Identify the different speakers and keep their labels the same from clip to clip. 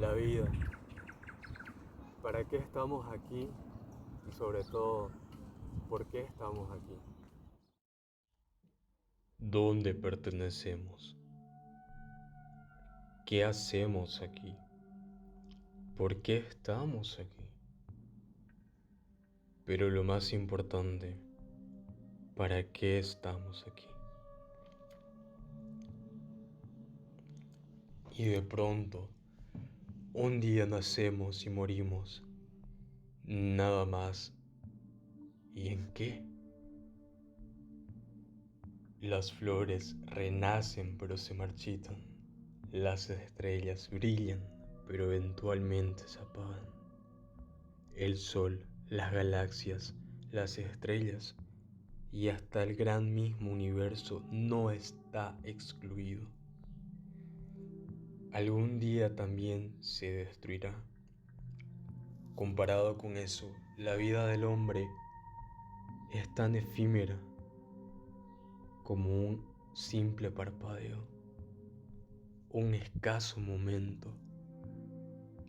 Speaker 1: la vida, para qué estamos aquí y sobre todo, por qué estamos aquí. ¿Dónde pertenecemos? ¿Qué hacemos aquí? ¿Por qué estamos aquí? Pero lo más importante, ¿para qué estamos aquí? Y de pronto, un día nacemos y morimos, nada más. ¿Y en qué? Las flores renacen pero se marchitan. Las estrellas brillan pero eventualmente se apagan. El sol, las galaxias, las estrellas y hasta el gran mismo universo no está excluido. Algún día también se destruirá. Comparado con eso, la vida del hombre es tan efímera como un simple parpadeo, un escaso momento.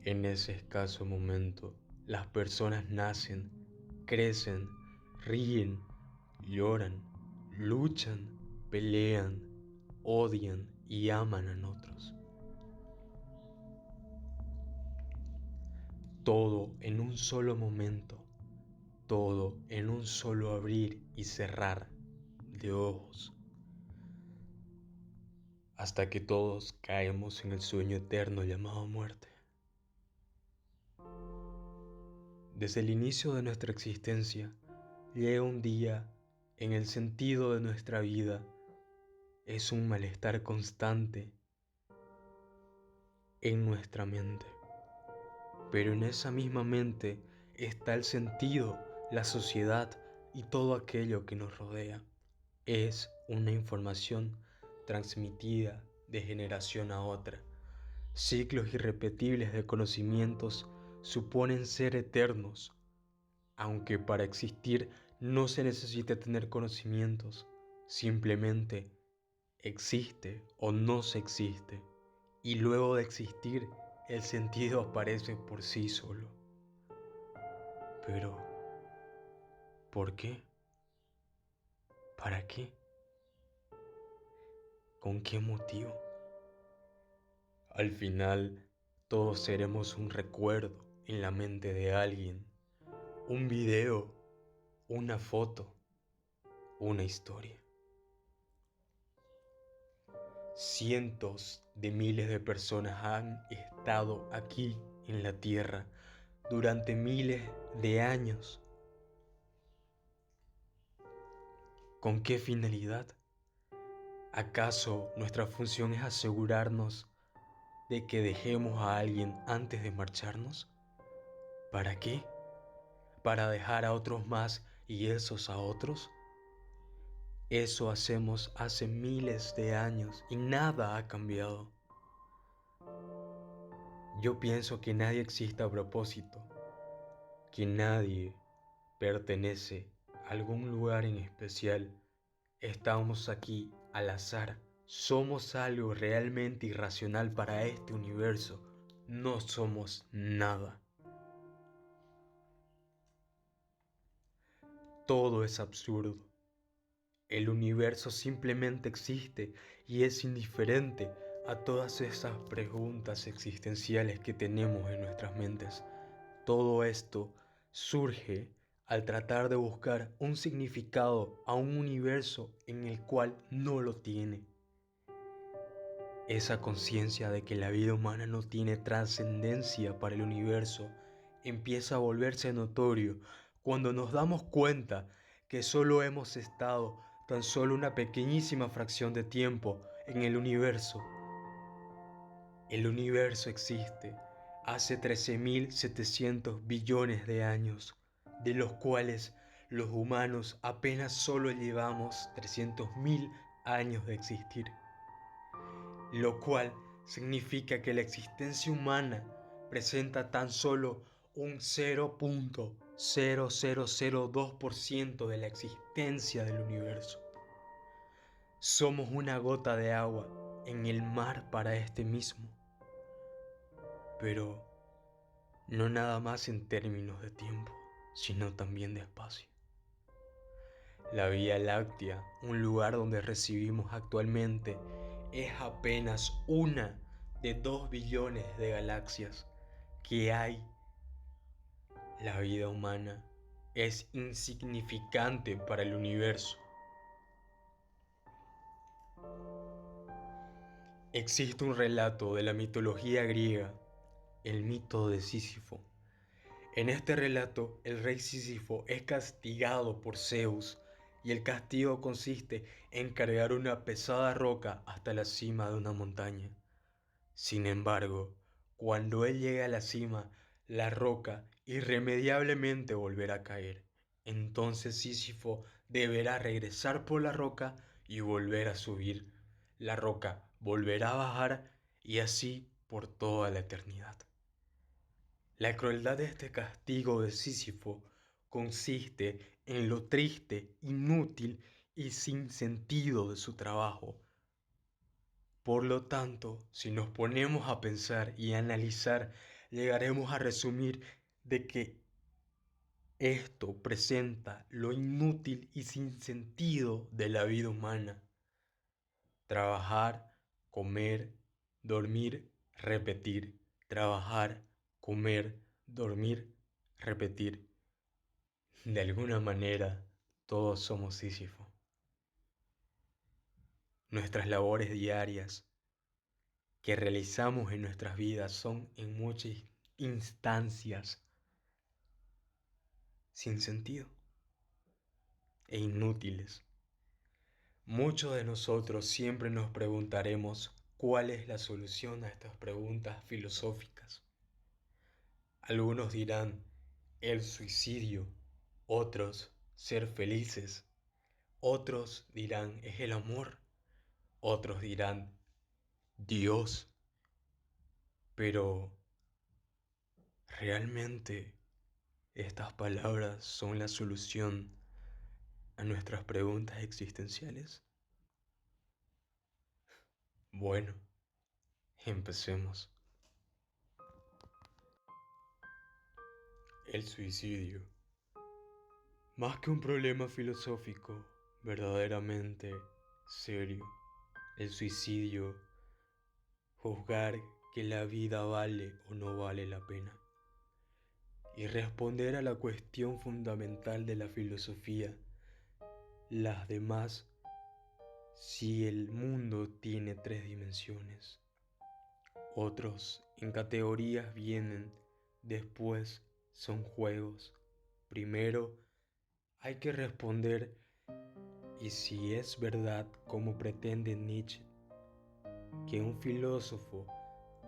Speaker 1: En ese escaso momento, las personas nacen, crecen, ríen, lloran, luchan, pelean, odian y aman a otros. Todo en un solo momento, todo en un solo abrir y cerrar de ojos, hasta que todos caemos en el sueño eterno llamado muerte. Desde el inicio de nuestra existencia, llega un día en el sentido de nuestra vida es un malestar constante en nuestra mente. Pero en esa misma mente está el sentido, la sociedad y todo aquello que nos rodea. Es una información transmitida de generación a otra. Ciclos irrepetibles de conocimientos suponen ser eternos, aunque para existir no se necesita tener conocimientos, simplemente existe o no se existe, y luego de existir, el sentido aparece por sí solo. Pero, ¿por qué? ¿Para qué? ¿Con qué motivo? Al final, todos seremos un recuerdo en la mente de alguien, un video, una foto, una historia. Cientos de miles de personas han estado aquí en la Tierra durante miles de años. ¿Con qué finalidad? ¿Acaso nuestra función es asegurarnos de que dejemos a alguien antes de marcharnos? ¿Para qué? ¿Para dejar a otros más y esos a otros? Eso hacemos hace miles de años y nada ha cambiado. Yo pienso que nadie existe a propósito, que nadie pertenece a algún lugar en especial. Estamos aquí al azar. Somos algo realmente irracional para este universo. No somos nada. Todo es absurdo. El universo simplemente existe y es indiferente a todas esas preguntas existenciales que tenemos en nuestras mentes. Todo esto surge al tratar de buscar un significado a un universo en el cual no lo tiene. Esa conciencia de que la vida humana no tiene trascendencia para el universo empieza a volverse notorio cuando nos damos cuenta que solo hemos estado tan solo una pequeñísima fracción de tiempo en el universo. El universo existe hace 13.700 billones de años, de los cuales los humanos apenas solo llevamos 300.000 años de existir, lo cual significa que la existencia humana presenta tan solo un 0.0002% de la existencia del universo. Somos una gota de agua en el mar para este mismo. pero no nada más en términos de tiempo, sino también de espacio. La Vía Láctea, un lugar donde recibimos actualmente, es apenas una de 2 billones de galaxias que hay. La vida humana es insignificante para el universo. Existe un relato de la mitología griega, el mito de Sísifo. En este relato, el rey Sísifo es castigado por Zeus y el castigo consiste en cargar una pesada roca hasta la cima de una montaña. Sin embargo, cuando él llega a la cima, la roca irremediablemente volverá a caer. Entonces Sísifo deberá regresar por la roca y volver a subir. La roca volverá a bajar y así por toda la eternidad. La crueldad de este castigo de Sísifo consiste en lo triste, inútil y sin sentido de su trabajo. Por lo tanto, si nos ponemos a pensar y a analizar, llegaremos a resumir de que esto presenta lo inútil y sin sentido de la vida humana. Trabajar, comer, dormir, repetir. Trabajar, comer, dormir, repetir. De alguna manera, todos somos Sísifo. Nuestras labores diarias que realizamos en nuestras vidas son en muchas instancias sin sentido e inútiles. Muchos de nosotros siempre nos preguntaremos cuál es la solución a estas preguntas filosóficas. Algunos dirán el suicidio, otros ser felices, otros dirán es el amor, otros dirán Dios. Pero ¿realmente estas palabras son la solución a nuestras preguntas existenciales? Bueno, empecemos. El suicidio. Más que un problema filosófico verdaderamente serio, el suicidio, juzgar que la vida vale o no vale la pena, y responder a la cuestión fundamental de la filosofía, las demás, si el mundo tiene 3 dimensiones. Otros en categorías vienen, después son juegos. Primero hay que responder, y si es verdad como pretende Nietzsche, que un filósofo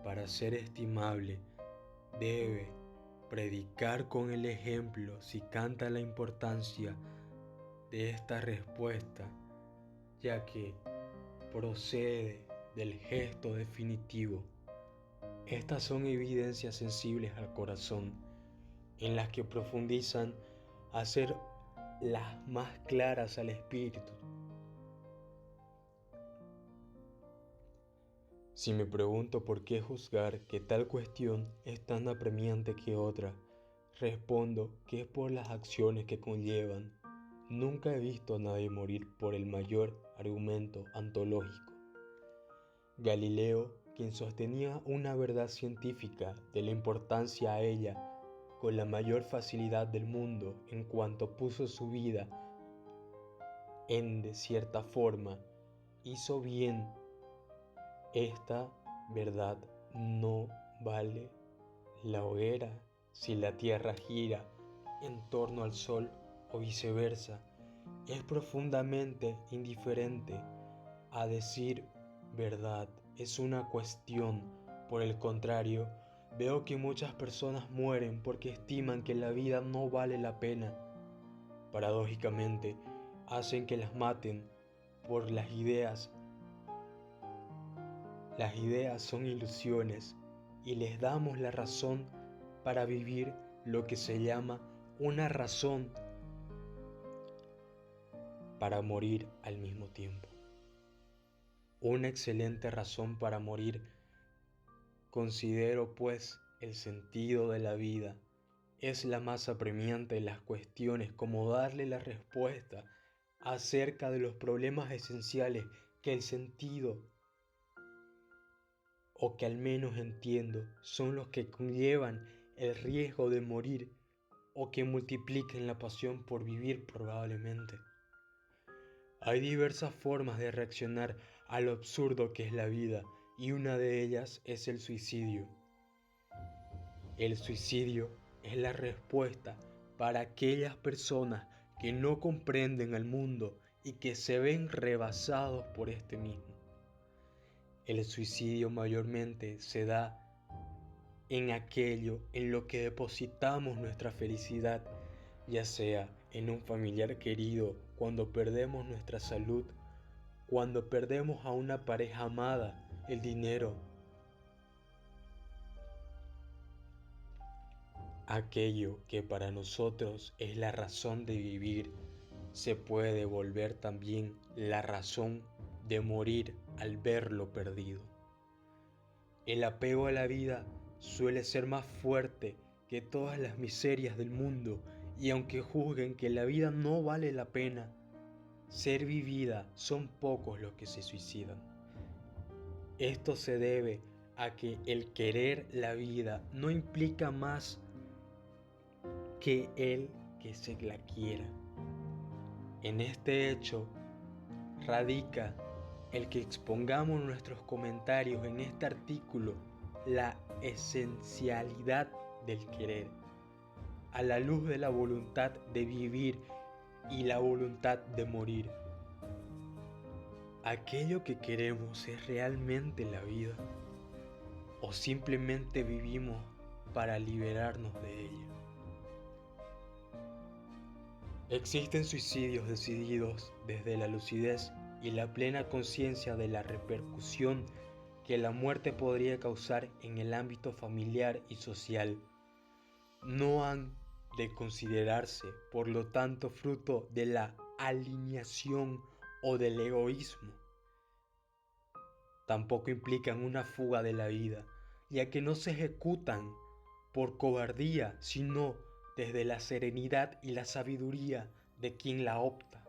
Speaker 1: para ser estimable debe predicar con el ejemplo, si canta la importancia de esta respuesta, ya que procede del gesto definitivo. Estas son evidencias sensibles al corazón, en las que profundizan a ser las más claras al espíritu. Si me pregunto por qué juzgar que tal cuestión es tan apremiante que otra, respondo que es por las acciones que conllevan. Nunca he visto a nadie morir por el mayor argumento ontológico. Galileo, quien sostenía una verdad científica de la importancia a ella con la mayor facilidad del mundo en cuanto puso su vida de cierta forma, hizo bien. Esta verdad no vale la hoguera si la tierra gira en torno al sol o viceversa. Es profundamente indiferente a decir verdad. Es una cuestión. Por el contrario, veo que muchas personas mueren porque estiman que la vida no vale la pena. Paradójicamente, hacen que las maten por las ideas. Las ideas son ilusiones y les damos la razón para vivir, lo que se llama una razón para morir al mismo tiempo. Una excelente razón para morir. Considero, pues, el sentido de la vida es la más apremiante de las cuestiones, como darle la respuesta acerca de los problemas esenciales que el sentido, o que al menos entiendo, son los que conllevan el riesgo de morir o que multipliquen la pasión por vivir probablemente. Hay diversas formas de reaccionar a lo absurdo que es la vida, y una de ellas es el suicidio. El suicidio es la respuesta para aquellas personas que no comprenden el mundo y que se ven rebasados por este mismo. El suicidio mayormente se da en aquello en lo que depositamos nuestra felicidad, ya sea en un familiar querido, cuando perdemos nuestra salud, cuando perdemos a una pareja amada, el dinero. Aquello que para nosotros es la razón de vivir, se puede volver también la razón de morir al verlo perdido. El apego a la vida suele ser más fuerte que todas las miserias del mundo, y aunque juzguen que la vida no vale la pena ser vivida, son pocos los que se suicidan. Esto se debe a que el querer la vida no implica más que el que se la quiera. En este hecho radica el que expongamos nuestros comentarios en este artículo, la esencialidad del querer, a la luz de la voluntad de vivir y la voluntad de morir. ¿Aquello que queremos es realmente la vida? ¿O simplemente vivimos para liberarnos de ella? Existen suicidios decididos desde la lucidez y la plena conciencia de la repercusión que la muerte podría causar en el ámbito familiar y social. No han de considerarse, por lo tanto, fruto de la alineación o del egoísmo. Tampoco implican una fuga de la vida, ya que no se ejecutan por cobardía, sino desde la serenidad y la sabiduría de quien la opta.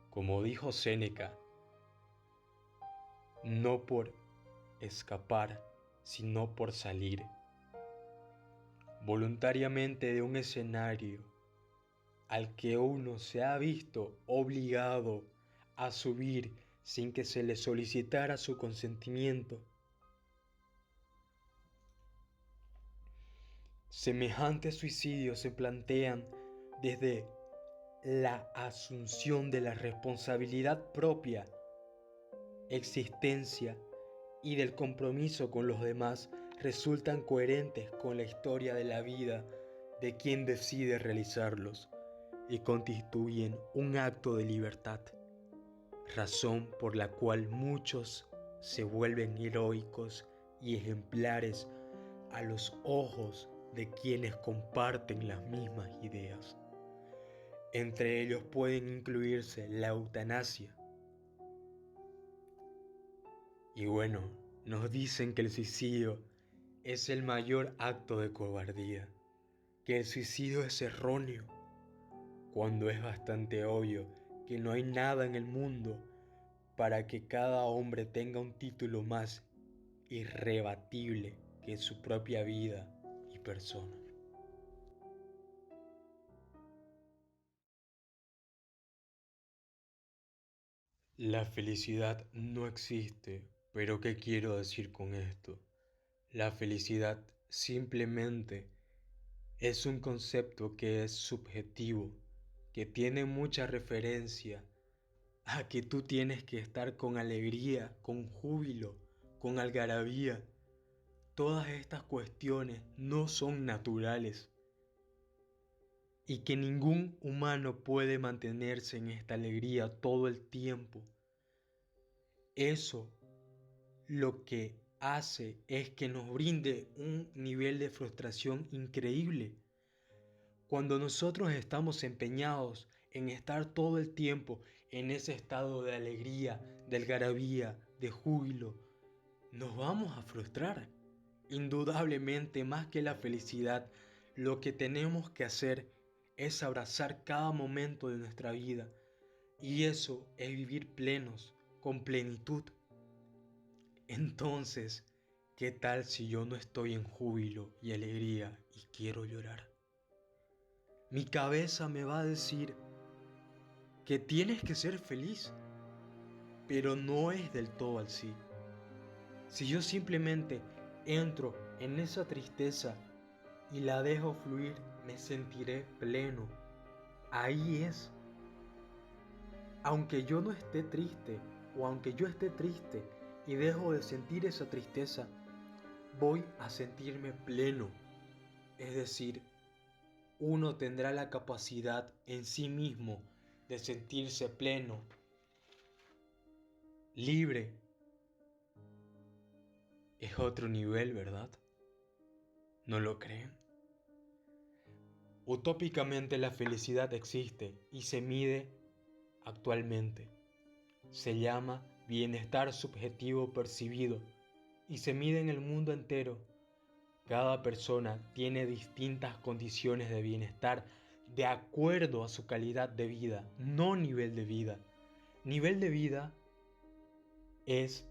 Speaker 1: Como dijo Séneca, no por escapar, sino por salir voluntariamente de un escenario al que uno se ha visto obligado a subir sin que se le solicitara su consentimiento. Semejantes suicidios se plantean desde la asunción de la responsabilidad propia, existencia y del compromiso con los demás, resultan coherentes con la historia de la vida de quien decide realizarlos y constituyen un acto de libertad, razón por la cual muchos se vuelven heroicos y ejemplares a los ojos de quienes comparten las mismas ideas. Entre ellos pueden incluirse la eutanasia. Y bueno, nos dicen que el suicidio es el mayor acto de cobardía, que el suicidio es erróneo, cuando es bastante obvio que no hay nada en el mundo para que cada hombre tenga un título más irrebatible que su propia vida y persona. La felicidad no existe, pero ¿qué quiero decir con esto? La felicidad simplemente es un concepto que es subjetivo, que tiene mucha referencia a que tú tienes que estar con alegría, con júbilo, con algarabía. Todas estas cuestiones no son naturales y que ningún humano puede mantenerse en esta alegría todo el tiempo. Eso lo que hace es que nos brinde un nivel de frustración increíble. Cuando nosotros estamos empeñados en estar todo el tiempo en ese estado de alegría, de algarabía, de júbilo, nos vamos a frustrar. Indudablemente, más que la felicidad, lo que tenemos que hacer es abrazar cada momento de nuestra vida. Y eso es vivir plenos, con plenitud. Entonces, ¿qué tal si yo no estoy en júbilo y alegría y quiero llorar? Mi cabeza me va a decir que tienes que ser feliz, pero no es del todo así. Si yo simplemente entro en esa tristeza y la dejo fluir, me sentiré pleno. Ahí es. Aunque yo no esté triste o aunque yo esté triste y dejo de sentir esa tristeza, voy a sentirme pleno. Es decir, uno tendrá la capacidad en sí mismo de sentirse pleno, libre. Es otro nivel, ¿verdad? ¿No lo creen? Utópicamente la felicidad existe y se mide actualmente. Se llama bienestar subjetivo percibido y se mide en el mundo entero. Cada persona tiene distintas condiciones de bienestar de acuerdo a su calidad de vida, no nivel de vida. Nivel de vida es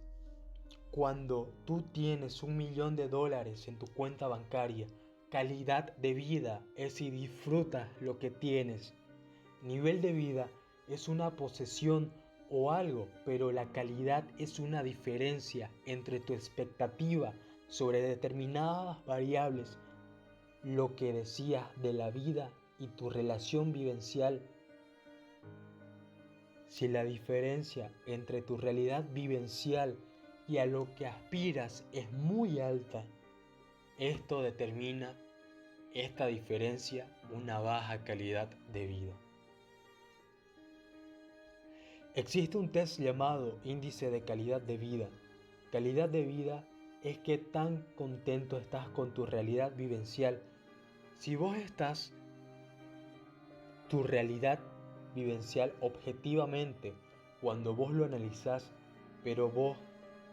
Speaker 1: cuando tú tienes $1.000.000 en tu cuenta bancaria. Calidad de vida es si disfrutas lo que tienes. Nivel de vida es una posesión o algo, pero la calidad es una diferencia entre tu expectativa sobre determinadas variables, lo que decías de la vida y tu relación vivencial. Si la diferencia entre tu realidad vivencial y a lo que aspiras es muy alta, esto determina esta diferencia una baja calidad de vida. Existe un test llamado índice de calidad de vida. Calidad de vida es qué tan contento estás con tu realidad vivencial. Si vos estás tu realidad vivencial objetivamente, cuando vos lo analizás, pero vos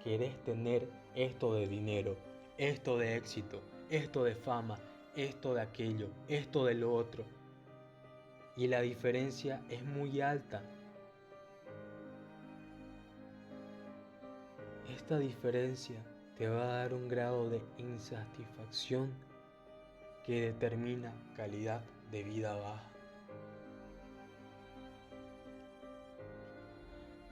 Speaker 1: querés tener esto de dinero, esto de éxito, esto de fama, esto de aquello, esto de lo otro, y la diferencia es muy alta. Esta diferencia te va a dar un grado de insatisfacción que determina calidad de vida baja.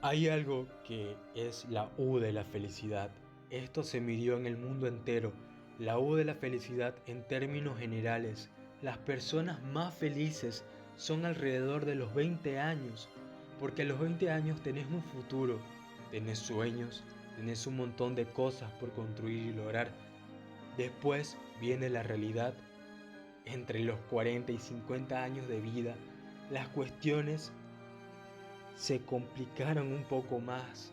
Speaker 1: Hay algo que es la U de la felicidad. Esto se midió en el mundo entero. La U de la felicidad en términos generales. Las personas más felices son alrededor de los 20 años, porque a los 20 años tenés un futuro, tenés sueños, tenés un montón de cosas por construir y lograr. Después viene la realidad. Entre los 40 y 50 años de vida, las cuestiones se complicaron un poco más.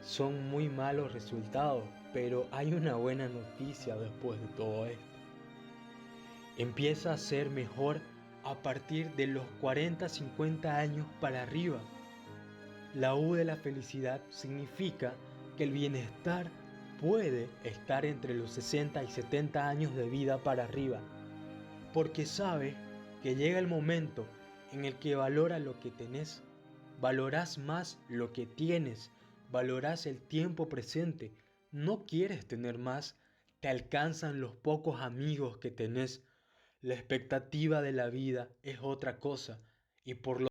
Speaker 1: Son muy malos resultados, pero hay una buena noticia después de todo esto. Empieza a ser mejor a partir de los 40-50 años para arriba. La U de la felicidad significa que el bienestar puede estar entre los 60 y 70 años de vida para arriba, porque sabe que llega el momento en el que valora lo que tenés, valorás más lo que tienes, valorás el tiempo presente, no quieres tener más, te alcanzan los pocos amigos que tenés, la expectativa de la vida es otra cosa y por lo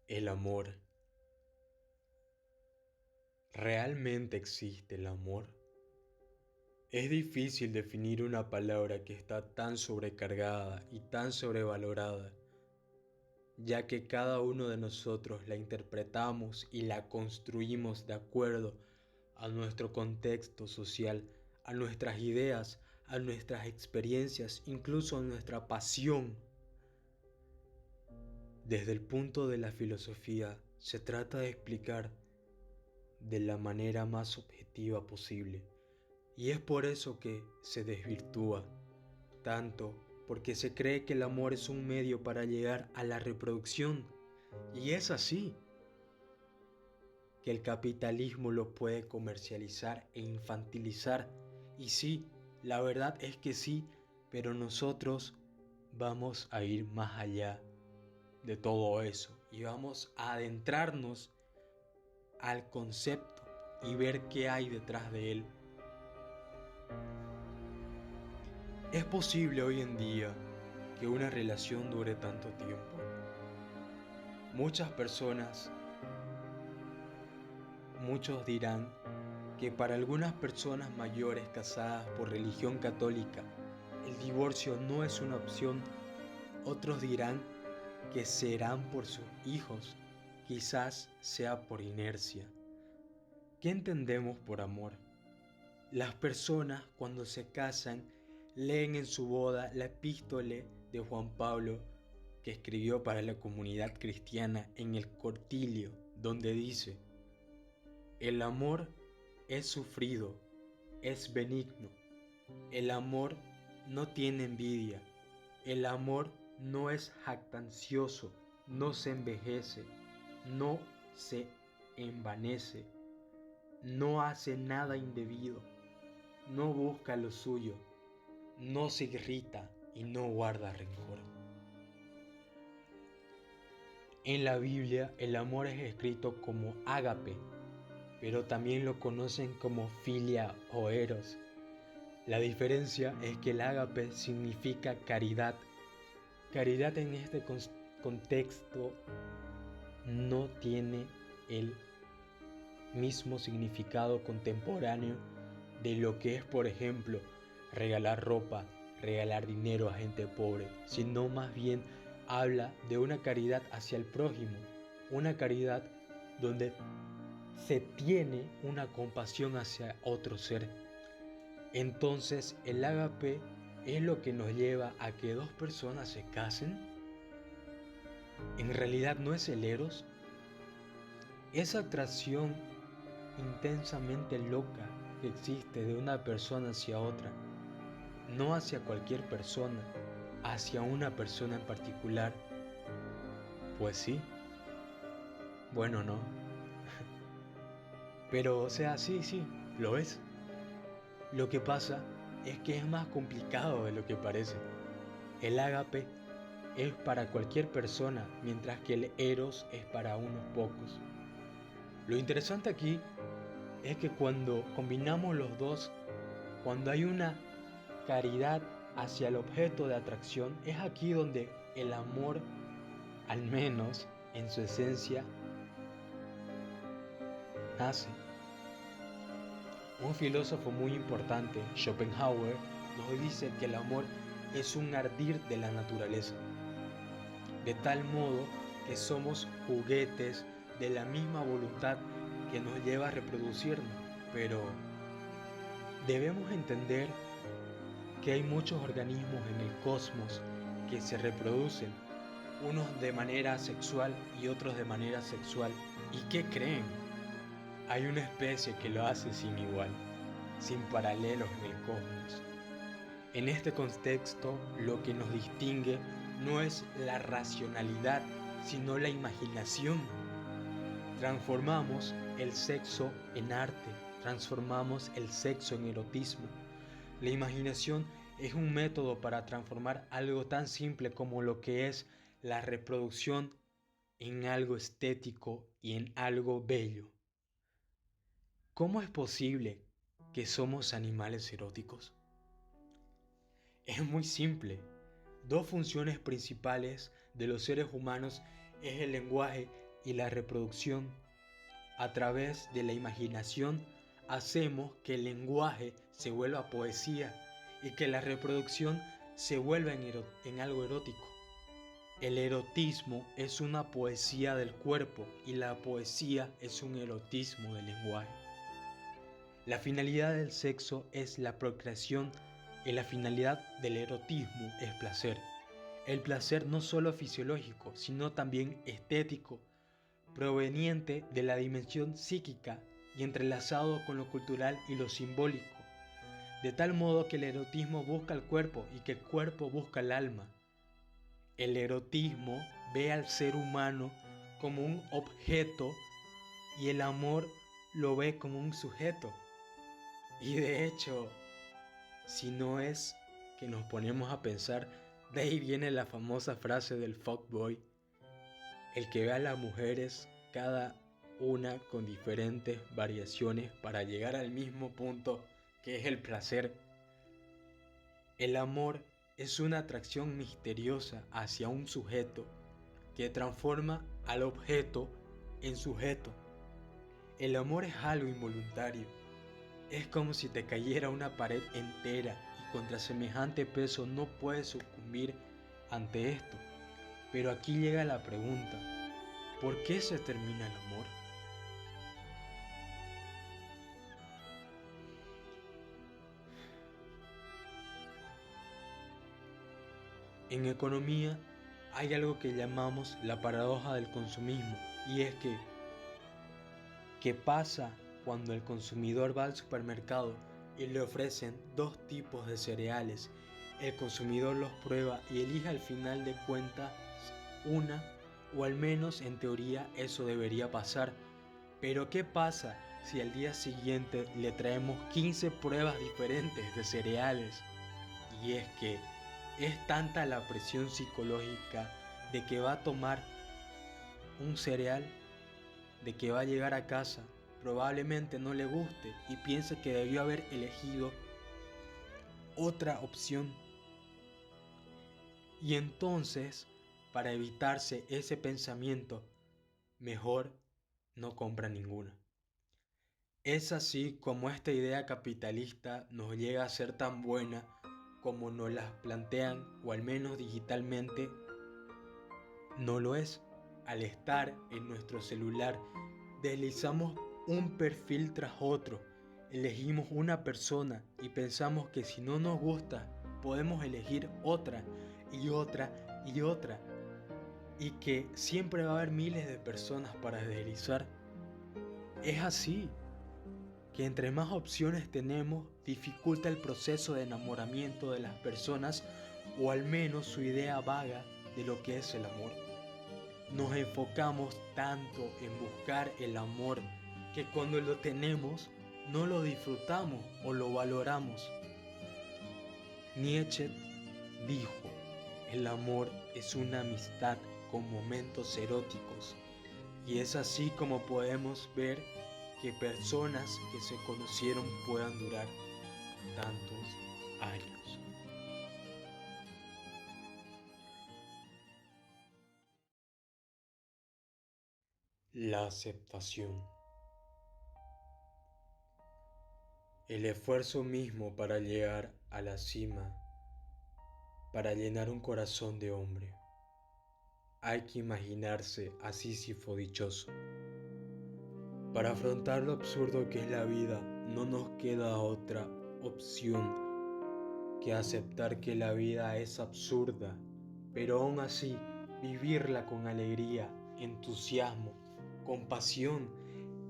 Speaker 1: El amor. ¿Realmente existe el amor? Es difícil definir una palabra que está tan sobrecargada y tan sobrevalorada, ya que cada uno de nosotros la interpretamos y la construimos de acuerdo a nuestro contexto social, a nuestras ideas, a nuestras experiencias, incluso a nuestra pasión. Desde el punto de la filosofía, se trata de explicar de la manera más objetiva posible. Y es por eso que se desvirtúa, tanto porque se cree que el amor es un medio para llegar a la reproducción. Y es así, que el capitalismo lo puede comercializar e infantilizar. Y sí, la verdad es que sí, pero nosotros vamos a ir más allá de todo eso y vamos a adentrarnos al concepto y ver qué hay detrás de él. ¿Es posible hoy en día que una relación dure tanto tiempo? Muchas personas, muchos dirán que para algunas personas mayores casadas por religión católica, el divorcio no es una opción. Otros dirán que serán por sus hijos, quizás sea por inercia. ¿Qué entendemos por amor? Las personas cuando se casan leen en su boda la epístole de Juan Pablo que escribió para la comunidad cristiana en el Cortilio, donde dice: el amor es sufrido, es benigno, el amor no tiene envidia, el amor no es jactancioso, no se envejece, no se envanece, no hace nada indebido, no busca lo suyo, no se irrita y no guarda rencor. En la Biblia el amor es escrito como ágape, pero también lo conocen como filia o eros. La diferencia es que el ágape significa caridad. Caridad en este contexto no tiene el mismo significado contemporáneo de lo que es, por ejemplo, regalar ropa, regalar dinero a gente pobre, sino más bien habla de una caridad hacia el prójimo, una caridad donde se tiene una compasión hacia otro ser. Entonces el ágape es lo que nos lleva a que dos personas se casen. En realidad no es el eros, esa atracción intensamente loca que existe de una persona hacia otra, no hacia cualquier persona, hacia una persona en particular. Pues sí, bueno, no. Pero, o sea, sí, lo es. Lo que pasa es que es más complicado de lo que parece. El ágape es para cualquier persona, mientras que el eros es para unos pocos. Lo interesante aquí es que cuando combinamos los dos, cuando hay una caridad hacia el objeto de atracción, es aquí donde el amor, al menos en su esencia, nace. Un filósofo muy importante, Schopenhauer, nos dice que el amor es un ardir de la naturaleza, de tal modo que somos juguetes de la misma voluntad que nos lleva a reproducirnos, pero debemos entender que hay muchos organismos en el cosmos que se reproducen, unos de manera sexual y otros de manera sexual. ¿Y qué creen? Hay una especie que lo hace sin igual, sin paralelos en el cosmos. En este contexto, lo que nos distingue no es la racionalidad, sino la imaginación. Transformamos el sexo en arte, transformamos el sexo en erotismo. La imaginación es un método para transformar algo tan simple como lo que es la reproducción en algo estético y en algo bello. ¿Cómo es posible que somos animales eróticos? Es muy simple. Dos funciones principales de los seres humanos es el lenguaje y la reproducción. A través de la imaginación hacemos que el lenguaje se vuelva poesía y que la reproducción se vuelva en algo erótico. El erotismo es una poesía del cuerpo y la poesía es un erotismo del lenguaje. La finalidad del sexo es la procreación y la finalidad del erotismo es placer. El placer no solo fisiológico, sino también estético, proveniente de la dimensión psíquica y entrelazado con lo cultural y lo simbólico, de tal modo que el erotismo busca el cuerpo y que el cuerpo busca el alma. El erotismo ve al ser humano como un objeto y el amor lo ve como un sujeto. Y de hecho, si no es que nos ponemos a pensar, de ahí viene la famosa frase del fuckboy, el que ve a las mujeres cada una con diferentes variaciones para llegar al mismo punto que es el placer. El amor es una atracción misteriosa hacia un sujeto que transforma al objeto en sujeto. El amor es algo involuntario. Es como si te cayera una pared entera y contra semejante peso no puedes sucumbir ante esto. Pero aquí llega la pregunta, ¿por qué se termina el amor? En economía hay algo que llamamos la paradoja del consumismo, y es que ¿qué pasa cuando el consumidor va al supermercado y le ofrecen dos tipos de cereales? El consumidor los prueba y elige al final de cuentas una, o al menos en teoría eso debería pasar. Pero ¿qué pasa si al día siguiente le traemos 15 pruebas diferentes de cereales? Y es que es tanta la presión psicológica de que va a tomar un cereal, de que va a llegar a casa, probablemente no le guste y piense que debió haber elegido otra opción. Y entonces, para evitarse ese pensamiento, mejor no compra ninguna. Es así como esta idea capitalista nos llega a ser tan buena como nos las plantean, o al menos digitalmente no lo es. Al estar en nuestro celular, deslizamos un perfil tras otro, elegimos una persona y pensamos que si no nos gusta, podemos elegir otra y otra y otra, y que siempre va a haber miles de personas para deslizar. Es así, que entre más opciones tenemos, dificulta el proceso de enamoramiento de las personas, o al menos su idea vaga de lo que es el amor. Nos enfocamos tanto en buscar el amor que cuando lo tenemos no lo disfrutamos o lo valoramos. Nietzsche dijo, el amor es una amistad con momentos eróticos, y es así como podemos ver que personas que se conocieron puedan durar tantos años. La aceptación. El esfuerzo mismo para llegar a la cima, para llenar un corazón de hombre. Hay que imaginarse a Sísifo dichoso. Para afrontar lo absurdo que es la vida, no nos queda otra opción que aceptar que la vida es absurda, pero aún así vivirla con alegría, entusiasmo, compasión,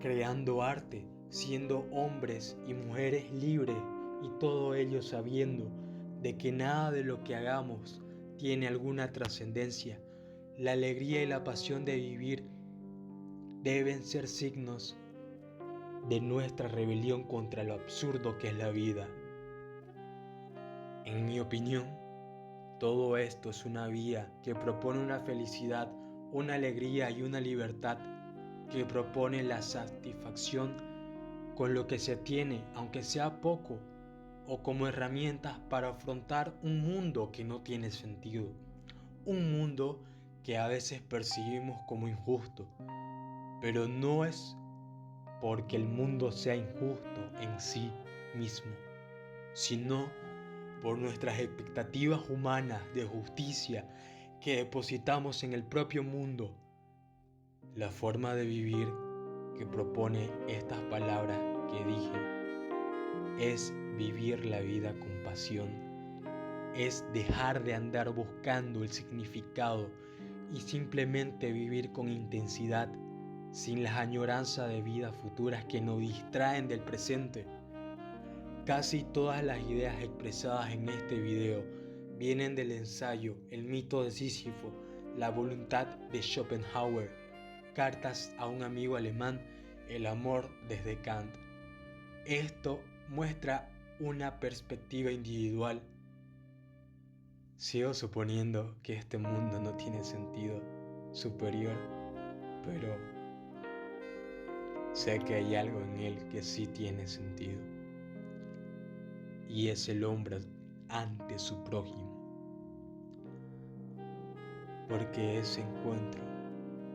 Speaker 1: creando arte, siendo hombres y mujeres libres, y todo ello sabiendo de que nada de lo que hagamos tiene alguna trascendencia. La alegría y la pasión de vivir deben ser signos de nuestra rebelión contra lo absurdo que es la vida. En mi opinión, todo esto es una vía que propone una felicidad, una alegría y una libertad, que propone la satisfacción con lo que se tiene, aunque sea poco, o como herramientas para afrontar un mundo que no tiene sentido, un mundo que a veces percibimos como injusto, pero no es porque el mundo sea injusto en sí mismo, sino por nuestras expectativas humanas de justicia que depositamos en el propio mundo. La forma de vivir que propone estas palabras que dije es vivir la vida con pasión, es dejar de andar buscando el significado y simplemente vivir con intensidad, sin las añoranzas de vidas futuras que nos distraen del presente. Casi todas las ideas expresadas en este video vienen del ensayo El mito de Sísifo, La voluntad de Schopenhauer, Cartas a un amigo alemán, El amor desde Kant. Esto muestra una perspectiva individual. Sigo suponiendo que este mundo no tiene sentido superior, pero sé que hay algo en él que sí tiene sentido, y es el hombre ante su prójimo, porque ese encuentro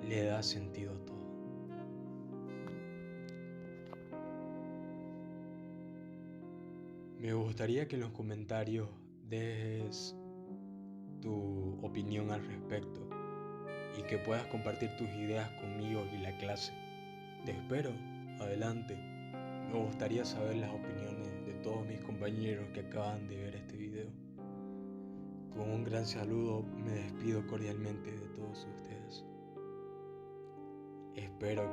Speaker 1: le da sentido a todo. Me gustaría que en los comentarios dejes tu opinión al respecto y que puedas compartir tus ideas conmigo y la clase. Te espero, adelante. Me gustaría saber las opiniones de todos mis compañeros que acaban de ver este video. Con un gran saludo me despido cordialmente de todos ustedes. Espero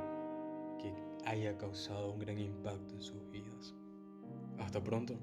Speaker 1: que haya causado un gran impacto en sus vidas. Hasta pronto.